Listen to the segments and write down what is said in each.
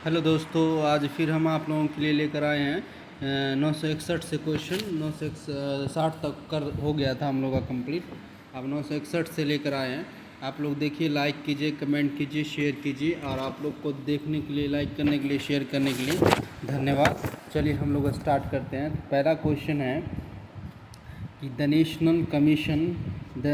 Hello दोस्तों, आज फिर हम आप लोगों के लिए लेकर आए हैं 961 से क्वेश्चन 960 तक कर हो गया था हम लोग का कंप्लीट। अब 961 से लेकर आए हैं। आप लोग देखिए, लाइक कीजिए, कमेंट कीजिए, शेयर कीजिए। और आप लोग को देखने के लिए, लाइक करने के लिए, शेयर करने के लिए धन्यवाद। चलिए हम लोग स्टार्ट करते हैं। पहला क्वेश्चन है कि the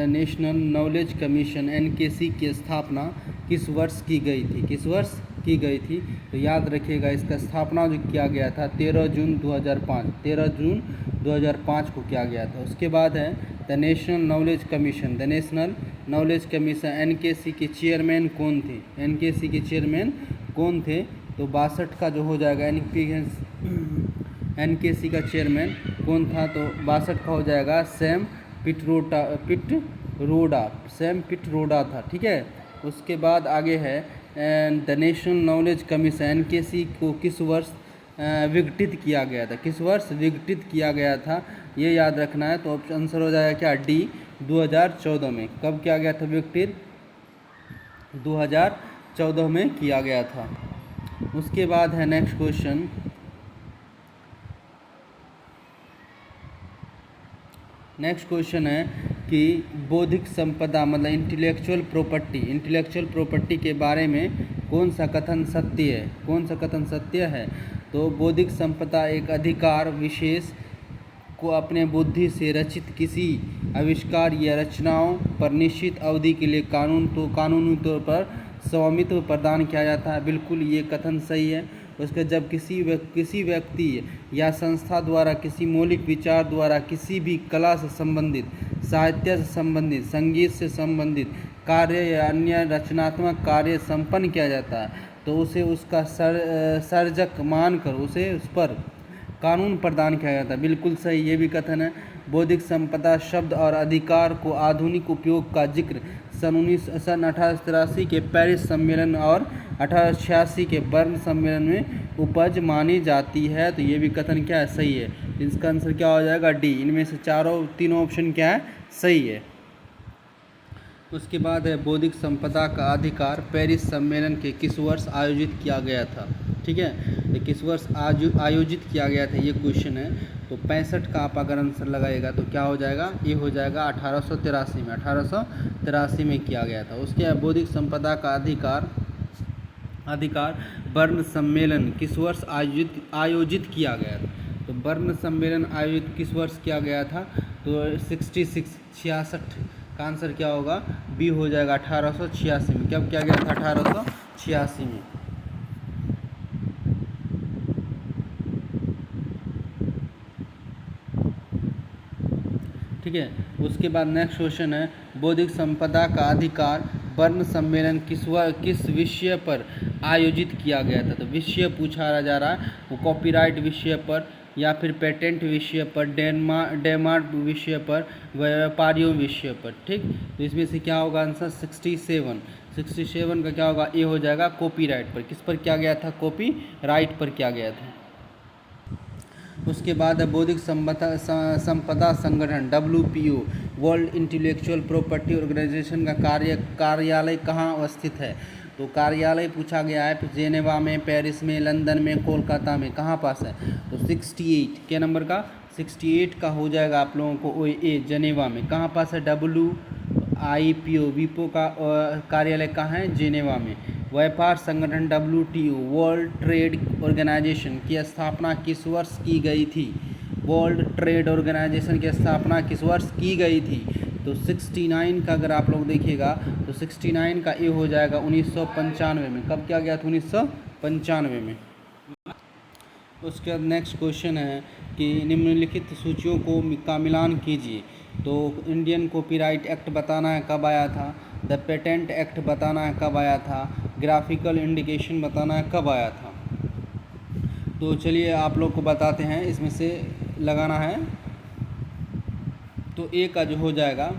national knowledge commission NKC की स्थापना किस वर्ष की गई थी? किस वर्ष की गई थी? तो याद रखिएगा, इसका स्थापना जो किया गया था 13 जून 2005, 13 जून 2005 को किया गया था। उसके बाद है the national knowledge commission NKC के चेयरमैन कौन थे? NKC के चेयरमैन कौन थे? तो 62 का जो हो जाएगा NKC का चेयरमैन कौन था? तो 62 का हो जाएगा सैम पिट्रोडा था। ठीक है। उसके बाद आगे है the national knowledge commission NKC को किस वर्ष विघटित किया गया था? किस वर्ष विघटित किया गया था, ये याद रखना है। तो आंसर हो जाएगा क्या? डी, 2014 में। कब किया गया था विघटित? 2014 में किया गया था। उसके बाद है नेक्स्ट क्वेश्चन। नेक्स्ट क्वेश्चन है कि बौद्धिक संपदा मतलब इंटेलेक्चुअल प्रॉपर्टी के बारे में कौन सा कथन सत्य है? कौन सा कथन सत्य है? तो बौद्धिक संपदा एक अधिकार विशेष को अपने बुद्धि से रचित किसी आविष्कार या रचनाओं पर निश्चित अवधि के लिए कानूनी तौर पर स्वामित्व प्रदान किया जाता है। बिल्कुल ये कथन सही है। उसके जब किसी व्यक्ति या संस्था द्वारा किसी मौलिक विचार द्वारा किसी भी कला से संबंधित, साहित्य से संबंधित, संगीत से संबंधित कार्य या अन्य रचनात्मक कार्य संपन्न किया जाता है, तो उसे उसका सर्जक मानकर उसे उस पर कानून प्रदान किया जाता है। बिल्कुल सही, ये भी कथन है। बौद्धिक संपदा शब्द और अधिकार को आधुनिक उपयोग का जिक्र सन 1883 के पेरिस सम्मेलन और 1886 के बर्न सम्मेलन में उपज मानी जाती है। तो ये भी कथन क्या है? सही है। इसका आंसर क्या हो जाएगा? डी। इनमें से तीनों ऑप्शन क्या है? सही है। उसके बाद है बौद्धिक संपदा का अधिकार पेरिस सम्मेलन के किस वर्ष आयोजित किया गया था? ठीक है, ये किस वर्ष आयोजित किया गया था, ये क्वेश्चन है। तो 65 का आप अगर आंसर लगाएगा तो क्या हो जाएगा? ये हो जाएगा 1883 में। 1883 में किया गया था। उसके बाद बौद्धिक संपदा का अधिकार बर्न सम्मेलन किस वर्ष आयोजित किया गया था? तो बर्न सम्मेलन आयोजित किस वर्ष किया गया था? तो 66 का आंसर क्या होगा? बी हो जाएगा 1886 में। कब किया गया था? 1886 में। ठीक है। उसके बाद नेक्स्ट क्वेश्चन है बौद्धिक संपदा का अधिकार बर्न सम्मेलन किस विषय पर आयोजित किया गया था? तो विषय पूछा जा रहा है, वो कॉपीराइट विषय पर या फिर पेटेंट विषय पर, डेमार्क विषय पर, व्यापारियों विषय पर। ठीक, तो इसमें से क्या होगा आंसर? 67 का क्या होगा? ए हो जाएगा कॉपीराइट पर। किस पर किया गया था? कॉपीराइट पर किया गया था। उसके बाद है बौद्धिक संपदा संगठन WPO world intellectual property organisation का कार्यालय कहाँ अवस्थित है? तो कार्यालय पूछा गया है जेनेवा में, पेरिस में, लंदन में, कोलकाता में। कहाँ पास है? तो 68 के नंबर का 68 का हो जाएगा आप लोगों को ए, जेनेवा में। कहाँ पास है? WIPO का कार्यालय कहाँ है? जेनेवा में। व्यापार संगठन WTO वर्ल्ड ट्रेड ऑर्गेनाइजेशन की स्थापना किस वर्ष की गई थी? वर्ल्ड ट्रेड ऑर्गेनाइजेशन की स्थापना किस वर्ष की गई थी? तो 69 का अगर आप लोग देखिएगा तो 69 का ए हो जाएगा 1995 में। कब किया गया था? 1995 में। उसके बाद नेक्स्ट क्वेश्चन है कि निम्नलिखित सूचियों का मिलान कीजिए। तो इंडियन कॉपीराइट एक्ट बताना है कब आया था, द पेटेंट एक्ट बताना है कब आया था, ग्राफिकल इंडिकेशन बताना है कब आया था। तो चलिए आप लोग को बताते हैं, इसमें से लगाना है। तो ए का जो हो जाएगा,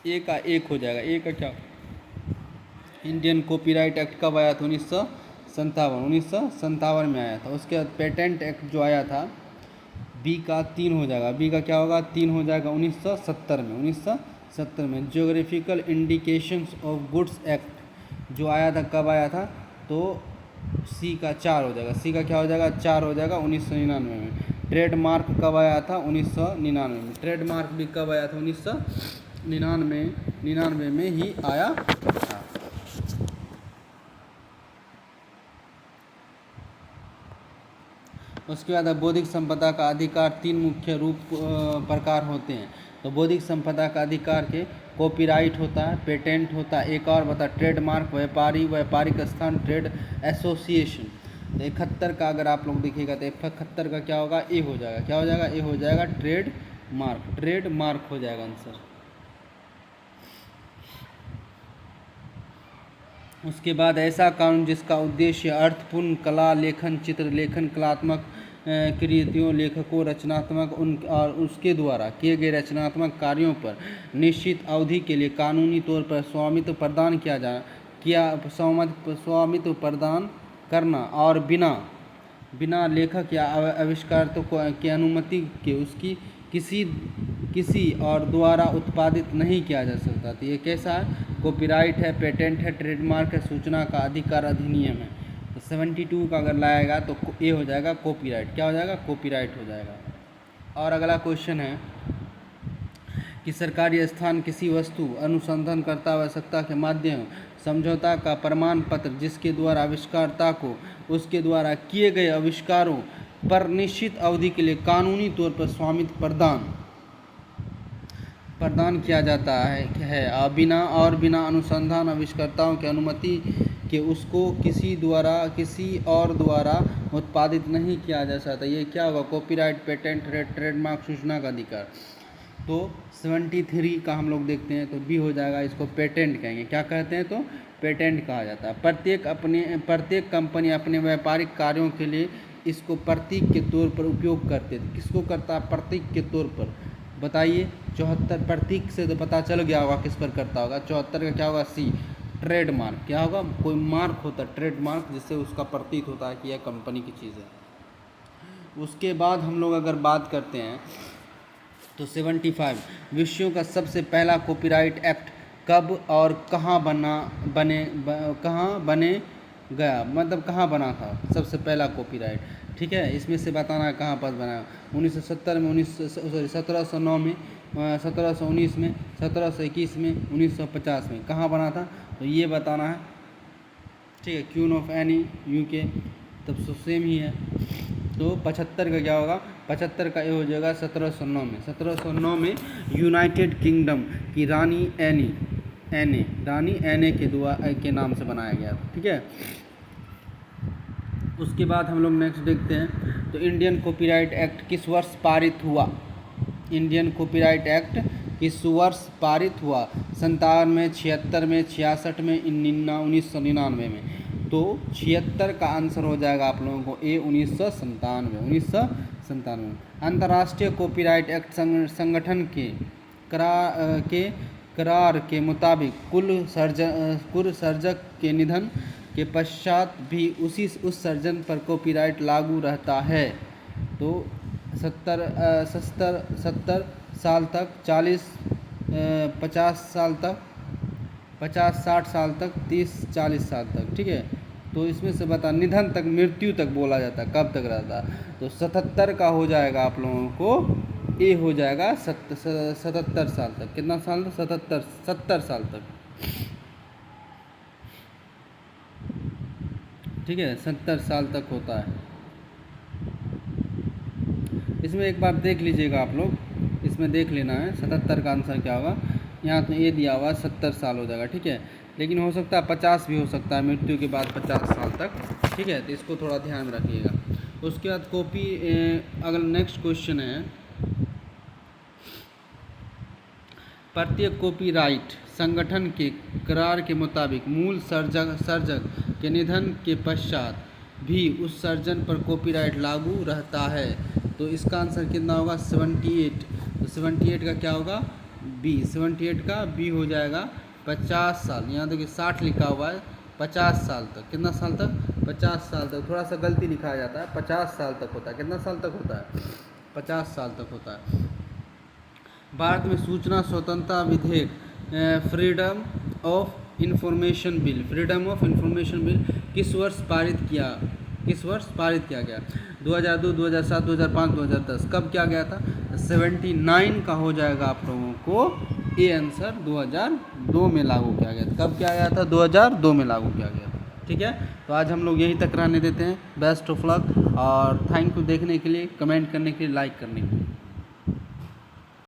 ए का एक हो जाएगा। ए का क्या? इंडियन कॉपीराइट एक्ट कब आया था? 1957 में आया था। उसके बाद पेटेंट एक्ट जो आया था बी का 3 हो जाएगा। बी का क्या होगा? 3 हो जाएगा 1970 में। 1970 में geographical indications of goods act जो आया था, कब आया था? तो सी का 4 हो जाएगा, सी का क्या हो जाएगा 4 हो जाएगा 1999 में। ट्रेडमार्क कब आया था 1999 में, ट्रेडमार्क भी कब आया था 1999 में ही आया था। उसके बाद बौद्धिक संपदा का अधिकार 3 मुख्य प्रकार होते हैं। तो बौद्धिक संपदा का अधिकार के कॉपीराइट होता है, पेटेंट होता है, एक और बता ट्रेडमार्क, व्यापारिक स्थान, ट्रेड एसोसिएशन। तो 71 का अगर आप लोग देखिएगा तो 71 का क्या होगा, ए हो जाएगा, क्या हो जाएगा, ए हो जाएगा ट्रेडमार्क हो जाएगा आंसर। उसके बाद ऐसा कानून जिसका उद्देश्य अर्थपूर्ण कला लेखन, चित्र लेखन, कलात्मक कृतियों, लेखकों, रचनात्मक और उसके द्वारा किए गए रचनात्मक कार्यों पर निश्चित अवधि के लिए कानूनी तौर पर स्वामित्व प्रदान करना और बिना लेखक या आविष्कारक की अनुमति के उसकी किसी और द्वारा उत्पादित नहीं किया जा सकता। तो ये कैसा है, कॉपीराइट है, पेटेंट है, ट्रेडमार्क है, सूचना का अधिकार अधिनियम है। तो 72 का अगर लाएगा तो ये हो जाएगा कॉपीराइट, क्या हो जाएगा, कॉपीराइट हो जाएगा। और अगला क्वेश्चन है कि सरकारी स्थान किसी वस्तु अनुसंधानकर्ता आवश्यकता के माध्यम समझौता का प्रमाण पत्र जिसके द्वारा आविष्कारता को उसके द्वारा किए गए आविष्कारों पर निश्चित अवधि के लिए कानूनी तौर पर स्वामित्व प्रदान किया जाता है बिना अनुसंधान आविष्कर्ताओं की अनुमति के उसको किसी और द्वारा उत्पादित नहीं किया जा सकता। ये क्या होगा, कॉपीराइट, पेटेंट, ट्रेडमार्क, सूचना का अधिकार। तो 73 का हम लोग देखते हैं तो बी हो जाएगा, इसको पेटेंट कहेंगे। क्या कहते हैं, तो पेटेंट कहा जाता है। प्रत्येक कंपनी अपने व्यापारिक कार्यों के लिए इसको प्रतीक के तौर पर उपयोग करते थे। किसको करता है, प्रतीक के तौर पर। बताइए 74 प्रतीक से तो पता चल गया होगा किस पर करता होगा। 74 का क्या होगा, सी ट्रेडमार्क। क्या होगा, कोई मार्क होता है ट्रेडमार्क जिससे उसका प्रतीक होता है कि यह कंपनी की चीज़ है। उसके बाद हम लोग अगर बात करते हैं तो 75 विश्व का सबसे पहला कॉपीराइट एक्ट कब और कहाँ बने गया, मतलब कहाँ बना था सबसे पहला कॉपीराइट। ठीक है, इसमें से बताना है कहाँ पर बना। 1970 में, 1709 में, 1719 में, 1721 में, 1950 में कहाँ बना था, तो ये बताना है। ठीक है, क्वीन ऑफ एनी यूके, तब तो सेम ही है। तो 75 का क्या होगा, 75 का ये हो जाएगा 1709 में। 1709 में यूनाइटेड किंगडम की रानी एने के नाम से बनाया गया था। ठीक है, उसके बाद हम लोग नेक्स्ट देखते हैं तो इंडियन कॉपीराइट एक्ट किस वर्ष पारित हुआ। इंडियन कॉपीराइट एक्ट किस वर्ष पारित हुआ, 57 में, 76 में, 66 में, 1999 में। तो 76 का आंसर हो जाएगा आप लोगों को ए, 1997। अंतर्राष्ट्रीय कॉपीराइट एक्ट संगठन के करार के मुताबिक कुल सर्जक के निधन के पश्चात भी उस सर्जन पर कॉपीराइट लागू रहता है। तो 70 साल तक, 50 साल तक, 50-60 साल तक, 30-40 साल तक। ठीक है, तो इसमें से बता निधन तक, मृत्यु तक बोला जाता है, कब तक रहता है। तो 77 का हो जाएगा आप लोगों को, ए हो जाएगा 77 साल तक। कितना साल तक, 70 साल तक। ठीक है, 70 साल तक होता है। इसमें एक बार देख लीजिएगा आप लोग, इसमें देख लेना है 77 का आंसर क्या होगा। यहाँ तो ये दिया हुआ 70 साल हो जाएगा। ठीक है, लेकिन हो सकता है 50 भी हो सकता है, मृत्यु के बाद 50 साल तक। ठीक है, तो इसको थोड़ा ध्यान में रखिएगा। उसके बाद अगला नेक्स्ट क्वेश्चन है, प्रत्येक कॉपीराइट संगठन के करार के मुताबिक मूल सर्जक के निधन के पश्चात भी उस सर्जन पर कॉपीराइट लागू रहता है। तो इसका आंसर कितना होगा, 78। तो 78 का क्या होगा, बी। 78 का बी हो जाएगा 50 साल। यहाँ देखिए 60 लिखा हुआ है, 50 साल तक। कितना साल तक, 50 साल तक। थोड़ा सा गलती लिखा जाता है, 50 साल तक होता है। कितना साल तक होता है, 50 साल तक होता है। भारत में सूचना स्वतंत्रता विधेयक freedom of information bill, freedom of information bill किस वर्ष पारित किया गया? 2002, 2007, 2005, 2010। कब किया गया था? 79 का हो जाएगा आप लोगों को ए आंसर। 2002 में लागू किया गया था। कब किया गया था? 2002 में लागू किया गया था। ठीक है, तो आज हम लोग यहीं तक रहने देते हैं। बेस्ट ऑफ लक और थैंक यू देखने के लिए, कमेंट करने के लिए, लाइक करने के लिए।